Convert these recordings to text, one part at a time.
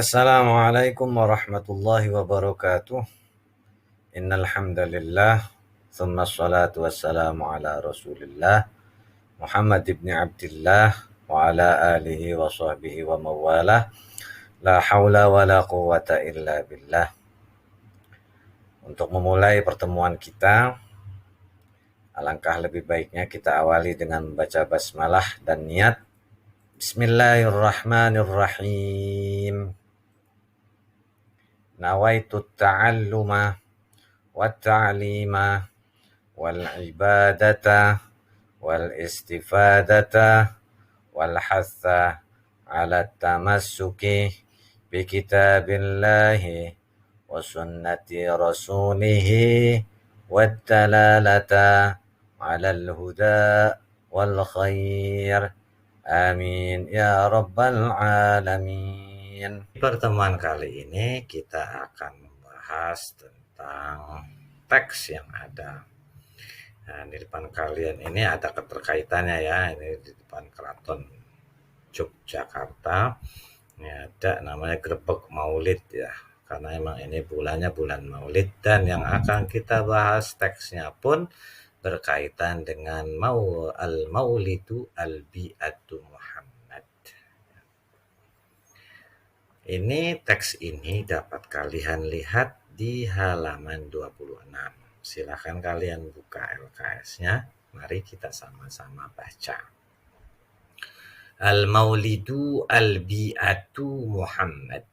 Assalamualaikum warahmatullahi wabarakatuh. Innal hamdalillah, tsumma shalatu wassalamu ala Rasulillah Muhammad ibn Abdillah wa ala alihi wa sahbihi wa mawalah. La haula wa la quwata illa billah. Untuk memulai pertemuan kita, alangkah lebih baiknya kita awali dengan membaca basmalah dan niat. Bismillahirrahmanirrahim. Nawaitu ta'alluma والتعليم والعبادة والاستفادة والحث على التمسك بكتاب الله وسنة رسوله والدلالة على الهدى والخير آمين يا رب العالمين. Pertemuan kali ini kita akan membahas tentang teks yang ada. Nah, di depan kalian ini ada keterkaitannya ya. Ini di depan Keraton Yogyakarta. Ini ada namanya Grebeg Maulid ya. Karena emang ini bulannya bulan Maulid, dan yang akan kita bahas teksnya pun berkaitan dengan al-Maulidu al-Bi'atu Muhammad. Ini teks ini dapat kalian lihat di halaman 26. Silakan kalian buka LKS-nya. Mari kita sama-sama baca. Al-Maulidu al-Bi'atu Muhammad.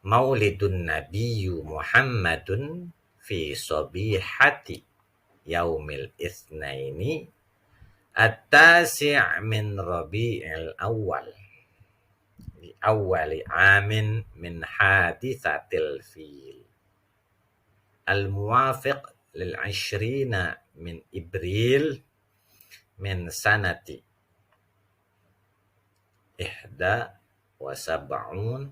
Maulidun Nabiyyu Muhammadun fi sabihati yaumil itsnaini at-tasi' min Rabi'il Awal. Di awali amin min hadithatil fil al-muwafiq lil 'ishrina min Ibril min sanati ihda wa sab'un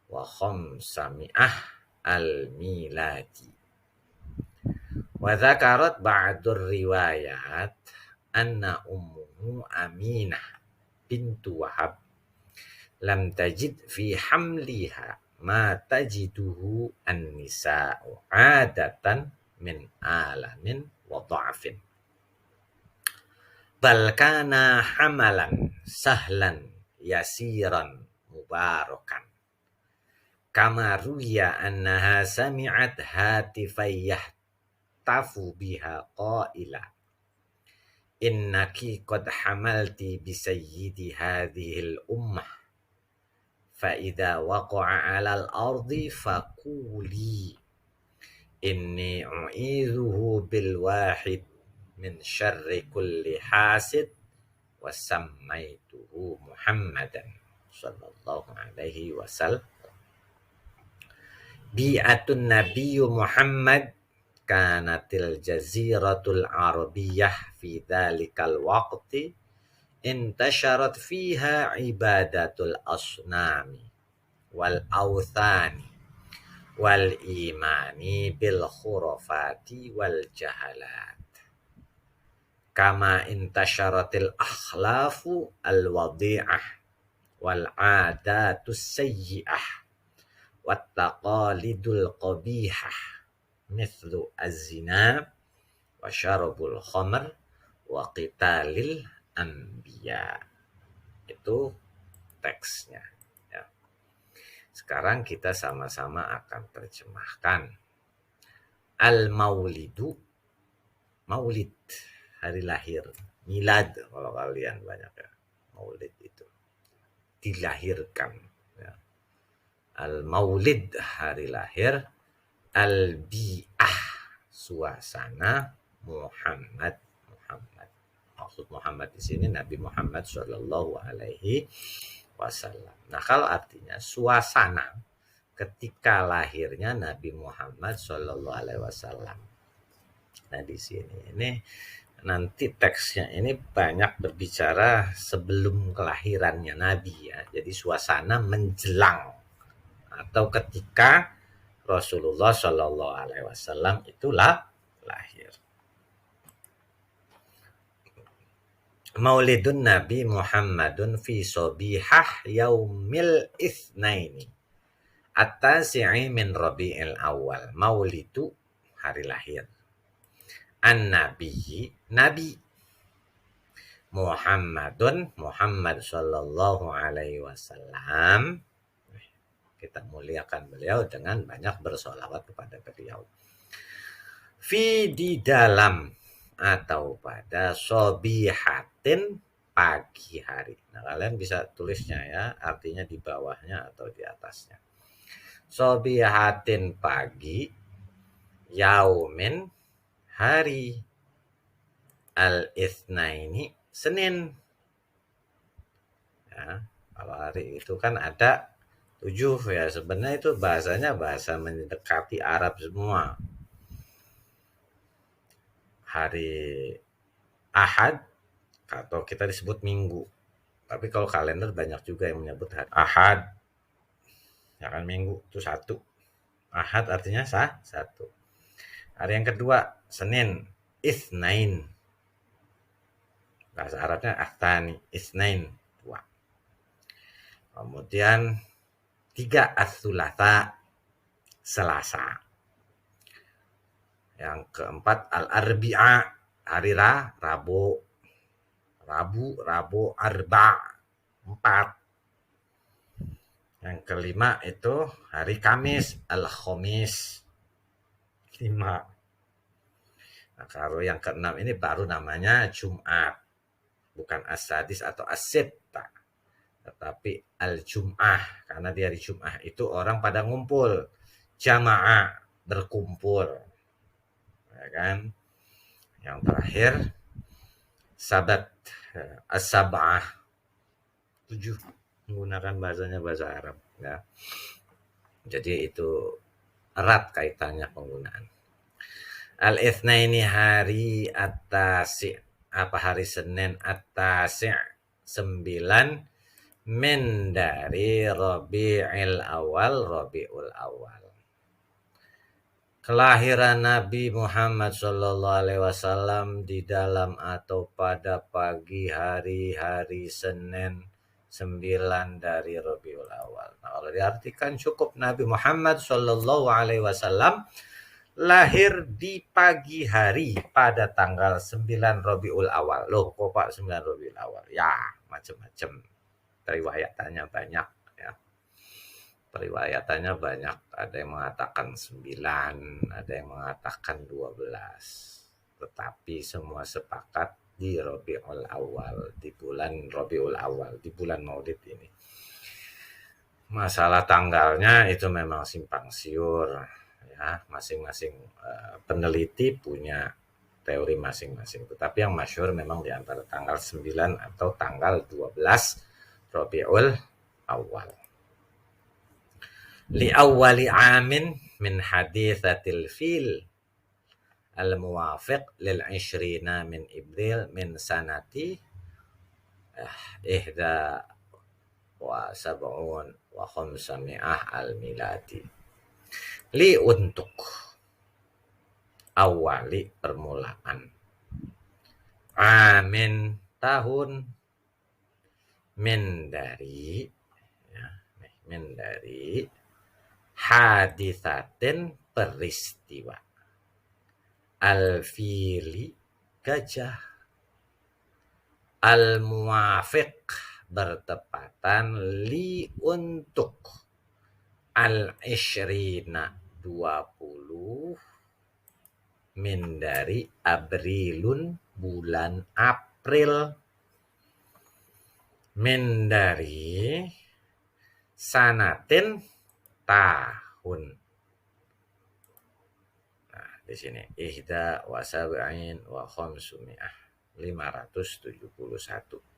wa khamsami'ah al-miladi. Wa dzakarat ba'dur riwayat anna ummuhu Aminah bintu Wahab lam tajid fi hamliha ma tajiduhu an-nisa'u 'adatan min alamin wa dha'fin. Bal kana hamalan sahlan yasiran mubarakan. Kama ruya annaha sami'at hatifay yahtafu biha qaila innaki qad hamalti bi sayyidi hadhil ummah فإذا وقع على الأرض فقولي إني أعيذه بالواحد من شر كل حاسد وسميته محمدا صلى الله عليه وسلم. بيئة النبي محمد كانت الجزيرة العربية في ذلك الوقت انتشرت فيها عبادة الأصنام والأوثان والإيمان بالخرافات والجهالات، كما انتشرت الأخلاف الوضيعة والعادات السيئة والتقاليد القبيحة مثل الزنا وشرب الخمر وقتال Anbiya. Itu teksnya ya. Sekarang kita sama-sama akan terjemahkan. Al-Maulidu, Maulid, hari lahir. Milad kalau kalian banyak ya. Maulid itu dilahirkan ya. Al-Maulid, hari lahir. Al-Bi'ah, suasana. Muhammad. Maksud Muhammad di sini Nabi Muhammad Shallallahu Alaihi Wasallam. Nah, kalau artinya suasana ketika lahirnya Nabi Muhammad Shallallahu Alaihi Wasallam. Nah, di sini ini nanti teksnya ini banyak berbicara sebelum kelahirannya Nabi ya. Jadi suasana menjelang atau ketika Rasulullah Shallallahu Alaihi Wasallam itulah lahir. Maulidun Nabi Muhammadun fi sobihah yaumil itsnaini at-tasi'i min Rabi'il Awal. Maulidu hari lahir. An-Nabi Nabi Muhammadun Muhammad sallallahu alaihi wasallam. Kita muliakan beliau dengan banyak bersolawat kepada beliau. Fi di dalam atau pada sobihatin pagi hari. Nah, kalian bisa tulisnya ya, artinya di bawahnya atau di atasnya. Sobihatin pagi, yaumin hari, al-itsnaini Senin. Ya, kalau hari itu kan ada 7 ya, sebenarnya itu bahasanya bahasa mendekati Arab semua. Hari Ahad atau kita disebut Minggu. Tapi kalau kalender banyak juga yang menyebut hari Ahad. Ya kan, Minggu itu 1. Ahad artinya satu. Hari yang kedua Senin, Itsnain. Bahasa Arabnya Ahtani, Itsnain 2. Kemudian 3 Ats-Tsulatsa, Selasa. Yang keempat Al-Arbi'a, hari Rabu. Rabu, Arba, 4. Yang kelima itu hari Kamis, Al-Khamis, 5. Nah, kalau yang keenam ini baru namanya Jumat. Bukan As-Sadis atau As-Sitta, tetapi Al-Jum'ah. Karena di hari Jum'ah itu orang pada ngumpul. Jamaah, berkumpul. Ya kan? Yang terakhir Sabat, As-Sab'ah, 7. Menggunakan bahasanya bahasa Arab ya. Jadi itu erat kaitannya penggunaan. Al-Itsnaini hari at-tasi', apa hari Senin, at-tasi' 9 min dari Rabi'il Awal. Kelahiran Nabi Muhammad sallallahu alaihi wasallam di dalam atau pada pagi hari Senin 9 dari Rabiul Awal. Nah, kalau diartikan cukup Nabi Muhammad sallallahu alaihi wasallam lahir di pagi hari pada tanggal 9 Rabiul Awal. Loh, kok Pak 9 Rabiul Awal? Ya, macam-macam. Riwayatannya banyak ya. Periwayatannya banyak. Ada yang mengatakan 9, ada yang mengatakan 12. Tetapi semua sepakat di Rabiul Awal, di bulan Rabiul Awal, di bulan Maulid ini. Masalah tanggalnya itu memang simpang siur ya, masing-masing peneliti punya teori masing-masing. Tetapi yang masyhur memang di antara tanggal 9 atau tanggal 12 Rabiul Awal. Li awwali amin min hadithatil fil al-muwafiq lil 20 min Ibril min sanati ihda wa sab'un wa khamsami'ah al-miladi. Li untuk awali permulaan, amin tahun, min dari ya, min dari hadithatin peristiwa, al-fili gajah, al-muwafiq bertepatan, li untuk, al-ishrina 20, min dari Abrilun bulan April, min dari sanatin tahun. Nah, di sini ihda wa sab'in wa khamsumi'ah, 571.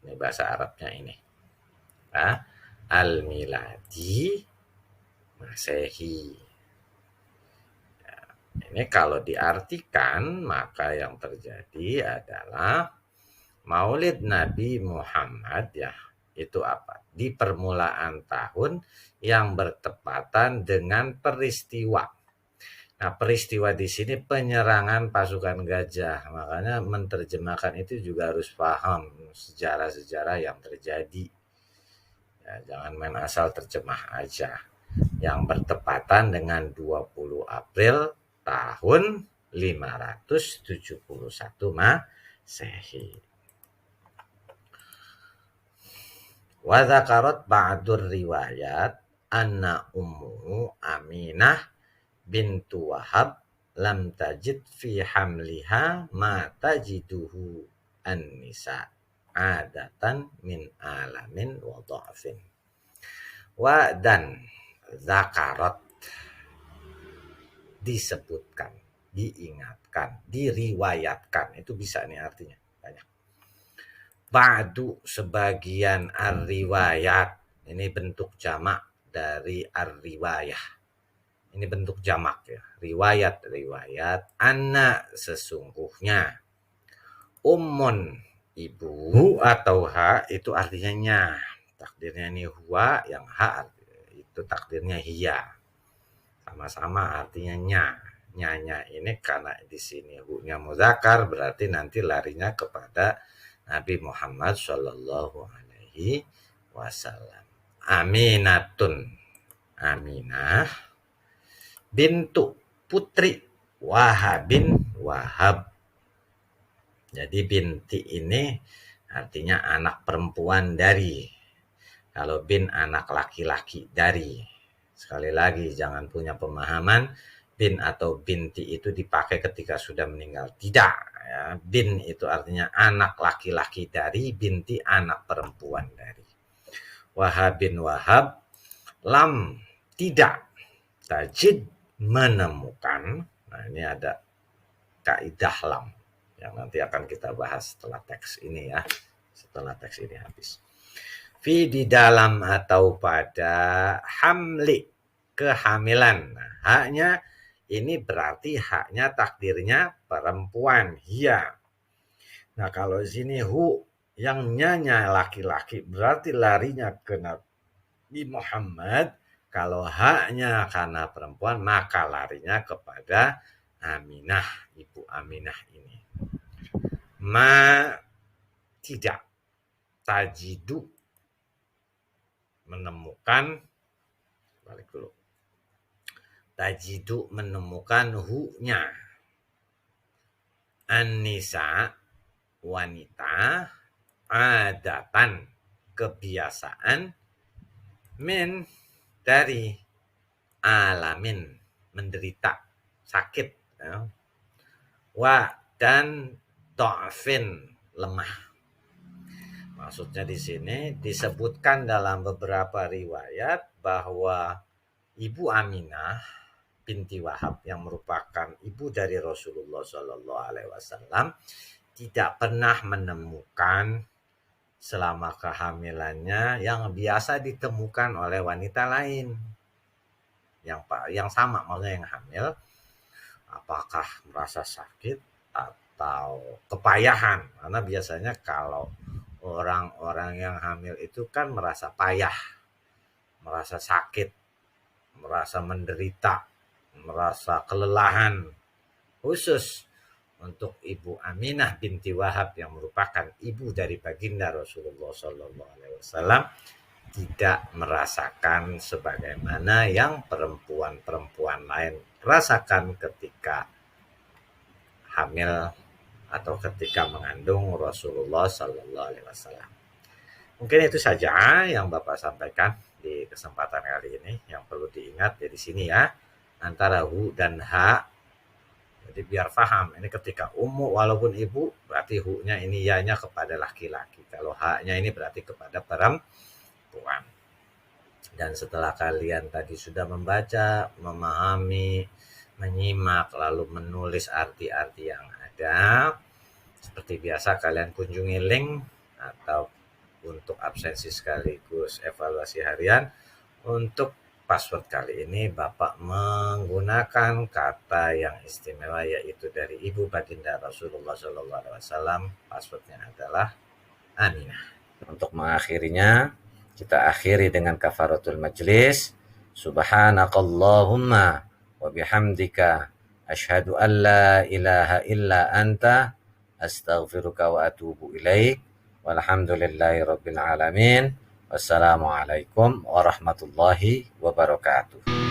Ini bahasa Arabnya ini. Nah, al-miladi Masehi. Nah, ini kalau diartikan maka yang terjadi adalah Maulid Nabi Muhammad ya, itu apa? Di permulaan tahun yang bertepatan dengan peristiwa Nah, peristiwa di sini penyerangan pasukan gajah. Makanya menerjemahkan itu juga harus paham sejarah-sejarah yang terjadi. Ya, jangan main asal terjemah aja. Yang bertepatan dengan 20 April tahun 571 Masehi. Wa dzakarat ba'dur riwayat anna ummu Aminah bintu Wahab lam tajid fi hamliha ma tajiduhu an-nisa adatan min alamin wa dha'fin. Wa dan zakarat disebutkan, diingatkan, diriwayatkan. Itu bisa nih artinya banyak. Ba'du sebagian ar-riwayat. Ini bentuk jamak dari ar-riwayah. Ini bentuk jamak ya. Riwayat. Anna sesungguhnya. Ummun ibu atau ha itu artinya nya. Takdirnya ini huwa, yang ha itu takdirnya hiya. Sama-sama artinya nya. Nyanya ini karena di sini hu-nya muzakkar berarti nanti larinya kepada Nabi Muhammad Shallallahu Alaihi Wasallam. Aminatun, Aminah bintu putri Wahabin Wahab. Jadi binti ini artinya anak perempuan dari. Kalau bin anak laki-laki dari. Sekali lagi jangan punya pemahaman bin atau binti itu dipakai ketika sudah meninggal. Tidak. Ya. Bin itu artinya anak laki-laki dari, binti anak perempuan dari. Wahabin Wahab lam tidak tajid menemukan. Nah ini ada kaidah lam yang nanti akan kita bahas setelah teks ini ya. Setelah teks ini habis. Fi di dalam atau pada hamli kehamilan. Nah, haknya ini berarti haknya takdirnya perempuan, hiya. Nah, kalau di sini hu yang nyanya laki-laki berarti larinya ke Nabi Muhammad. Kalau haknya karena perempuan maka larinya kepada Aminah, ibu Aminah ini. Ma tidak tajidu menemukan, balik dulu. Tajidu menemukan hu-nya. An-nisa wanita adatan kebiasaan min dari alamin menderita sakit ya. Wa dan dha'fin lemah. Maksudnya di sini disebutkan dalam beberapa riwayat bahwa Ibu Aminah binti Wahab yang merupakan ibu dari Rasulullah Shallallahu Alaihi Wasallam tidak pernah menemukan selama kehamilannya yang biasa ditemukan oleh wanita lain yang sama, maksudnya yang hamil, apakah merasa sakit atau kepayahan, karena biasanya kalau orang-orang yang hamil itu kan merasa payah, merasa sakit, merasa menderita, merasa kelelahan. Khusus untuk Ibu Aminah binti Wahab yang merupakan ibu dari baginda Rasulullah Shallallahu Alaihi Wasallam tidak merasakan sebagaimana yang perempuan-perempuan lain rasakan ketika hamil atau ketika mengandung Rasulullah Shallallahu Alaihi Wasallam. Mungkin itu saja yang Bapak sampaikan di kesempatan kali ini. Yang perlu diingat di sini ya, antara hu dan ha. Jadi biar paham, ini ketika ummu walaupun ibu berarti hu-nya ini ya-nya kepada laki-laki. Kalau ha-nya ini berarti kepada perempuan. Dan setelah kalian tadi sudah membaca, memahami, menyimak, lalu menulis arti-arti yang ada, seperti biasa kalian kunjungi link atau untuk absensi sekaligus evaluasi harian. Untuk password kali ini Bapak menggunakan kata yang istimewa, yaitu dari Ibu Baginda Rasulullah Shallallahu Alaihi Wasallam. Passwordnya adalah Aminah. Untuk mengakhirinya, kita akhiri dengan kafaratul majlis. Subhanakallahumma wa bihamdika asyhadu an la ilaha illa anta astaghfiruka wa atubu ilaik. Walhamdulillahi rabbil alamin. Wassalamualaikum warahmatullahi wabarakatuh.